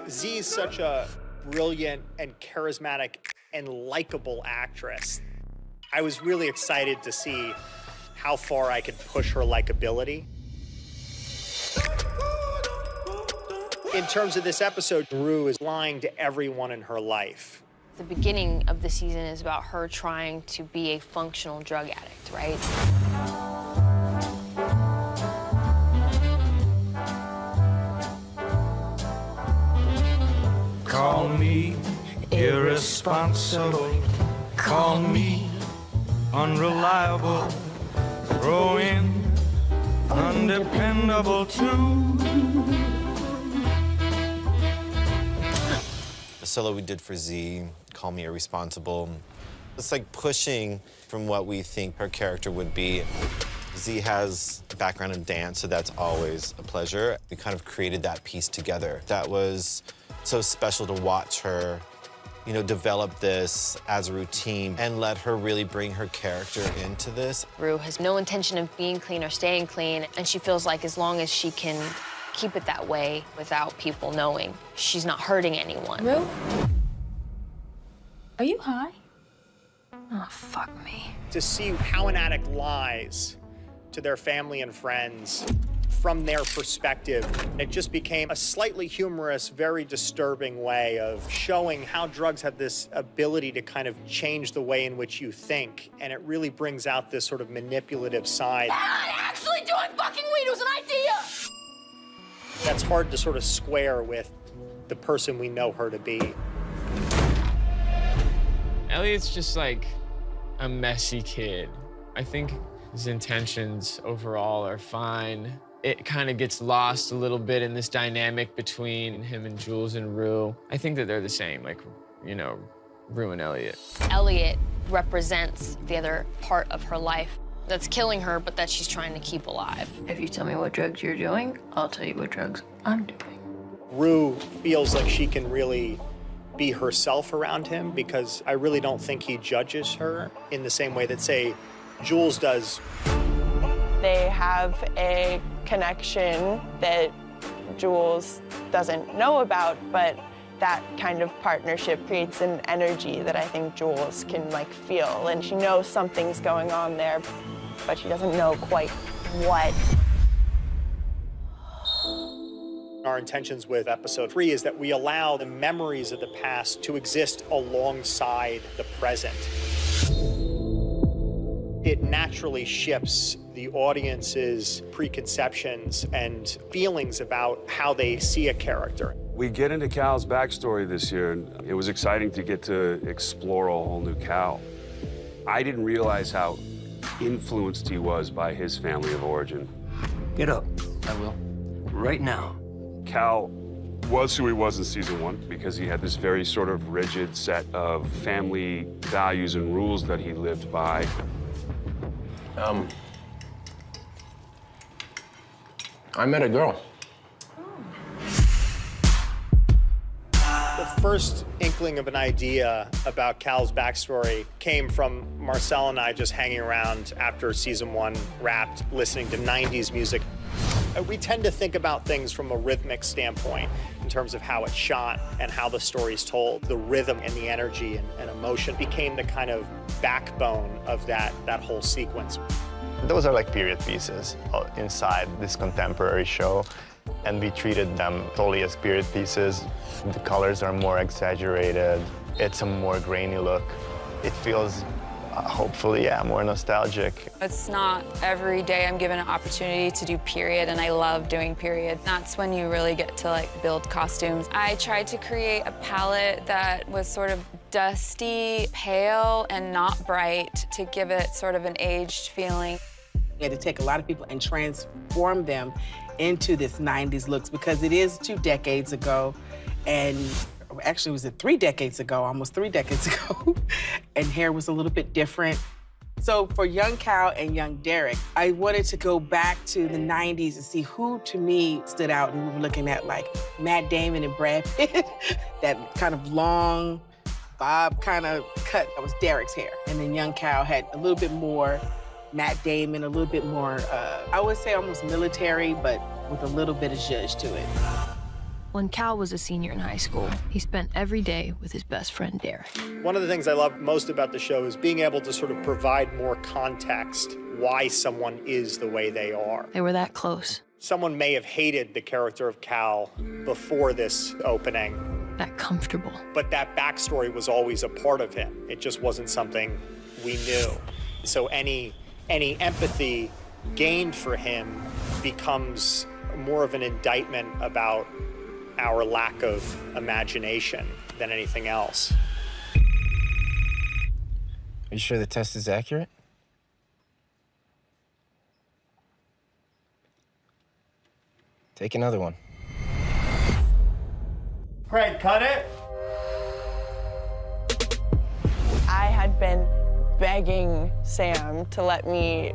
Z's such a brilliant and charismatic and likable actress. I was really excited to see how far I could push her likability. In terms of this episode, Rue is lying to everyone in her life. The beginning of the season is about her trying to be a functional drug addict, right? Call me irresponsible, call me unreliable, throw in undependable too. The solo we did for Z, Call Me Irresponsible, it's like pushing from what we think her character would be. Z has a background in dance, so that's always a pleasure. We kind of created that piece together. That was so special to watch her, you know, develop this as a routine and let her really bring her character into this. Rue has no intention of being clean or staying clean, and she feels like as long as she can keep it that way without people knowing, she's not hurting anyone. Rue? Are you high? Oh, fuck me. To see how an addict lies to their family and friends from their perspective, it just became a slightly humorous, very disturbing way of showing how drugs have this ability to kind of change the way in which you think, and it really brings out this sort of manipulative side. I'm actually doing fucking weed. It was an idea! That's hard to sort of square with the person we know her to be. Elliot's just like a messy kid. I think his intentions overall are fine. It kind of gets lost a little bit in this dynamic between him and Jules and Rue. I think that they're the same, like, you know, Rue and Elliot. Elliot represents the other part of her life that's killing her, but that she's trying to keep alive. If you tell me what drugs you're doing, I'll tell you what drugs I'm doing. Rue feels like she can really be herself around him because I really don't think he judges her in the same way that, say, Jules does. They have a connection that Jules doesn't know about, but that kind of partnership creates an energy that I think Jules can like feel, and she knows something's going on there, but she doesn't know quite what. Our intentions with episode 3 is that we allow the memories of the past to exist alongside the present. It naturally shifts the audience's preconceptions and feelings about how they see a character. We get into Cal's backstory this year, and it was exciting to get to explore a whole new Cal. I didn't realize how influenced he was by his family of origin. Get up. I will. Right now. Cal was who he was in season 1 because he had this very sort of rigid set of family values and rules that he lived by. I met a girl. The first inkling of an idea about Cal's backstory came from Marcel and I just hanging around after season 1 wrapped, listening to 90s music. We tend to think about things from a rhythmic standpoint in terms of how it's shot and how the story's told. The rhythm and the energy and emotion became the kind of backbone of that whole sequence. Those are like period pieces inside this contemporary show, and we treated them totally as period pieces. The colors are more exaggerated. It's a more grainy look. It feels, hopefully, yeah, more nostalgic. It's not every day I'm given an opportunity to do period, and I love doing period. That's when you really get to like build costumes. I tried to create a palette that was sort of dusty, pale, and not bright to give it sort of an aged feeling. We had to take a lot of people and transform them into this 90s looks because it is 2 decades ago, and actually was it 3 decades ago, almost 3 decades ago, and hair was a little bit different. So for young Cal and young Derek, I wanted to go back to the 90s and see who, to me, stood out, and we were looking at like Matt Damon and Brad Pitt, that kind of long bob kind of cut. That was Derek's hair. And then young Cal had a little bit more Matt Damon, a little bit more, I would say almost military, but with a little bit of zhuzh to it. When Cal was a senior in high school, he spent every day with his best friend, Derek. One of the things I love most about the show is being able to sort of provide more context why someone is the way they are. They were that close. Someone may have hated the character of Cal before this opening. That comfortable. But that backstory was always a part of him. It just wasn't something we knew. So any empathy gained for him becomes more of an indictment about our lack of imagination than anything else. Are you sure the test is accurate? Take another one. Craig, cut it. I had been begging Sam to let me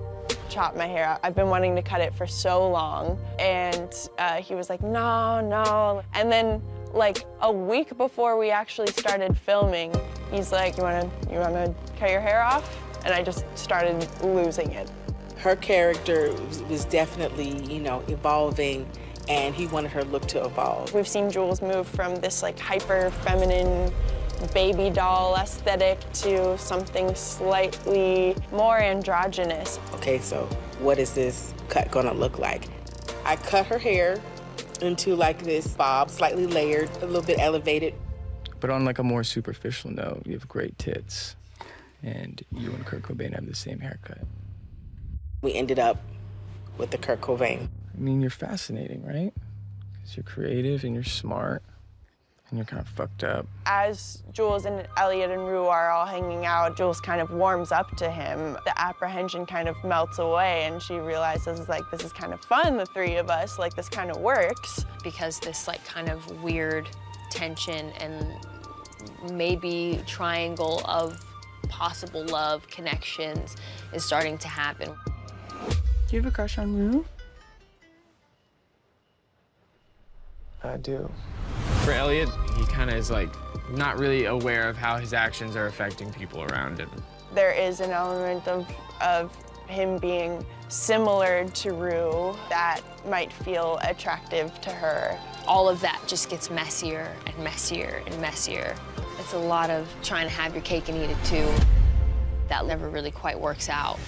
chop my hair out. I've been wanting to cut it for so long, and he was like, no, no. And then, like, a week before we actually started filming, he's like, you wanna cut your hair off? And I just started losing it. Her character was definitely, you know, evolving, and he wanted her look to evolve. We've seen Jules move from this, like, hyper feminine baby doll aesthetic to something slightly more androgynous. Okay, so what is this cut gonna look like? I cut her hair into like this bob, slightly layered, a little bit elevated. But on like a more superficial note, you have great tits, and you and Kurt Cobain have the same haircut. We ended up with the Kurt Cobain. I mean, you're fascinating, right? Because you're creative and you're smart. And you're kind of fucked up. As Jules and Elliot and Rue are all hanging out, Jules kind of warms up to him. The apprehension kind of melts away, and she realizes, like, this is kind of fun, the three of us, like, this kind of works. Because this, like, kind of weird tension and maybe triangle of possible love connections is starting to happen. Do you have a crush on Rue? I do. For Elliot, he kind of is like not really aware of how his actions are affecting people around him. There is an element of him being similar to Rue that might feel attractive to her. All of that just gets messier and messier and messier. It's a lot of trying to have your cake and eat it too. That never really quite works out.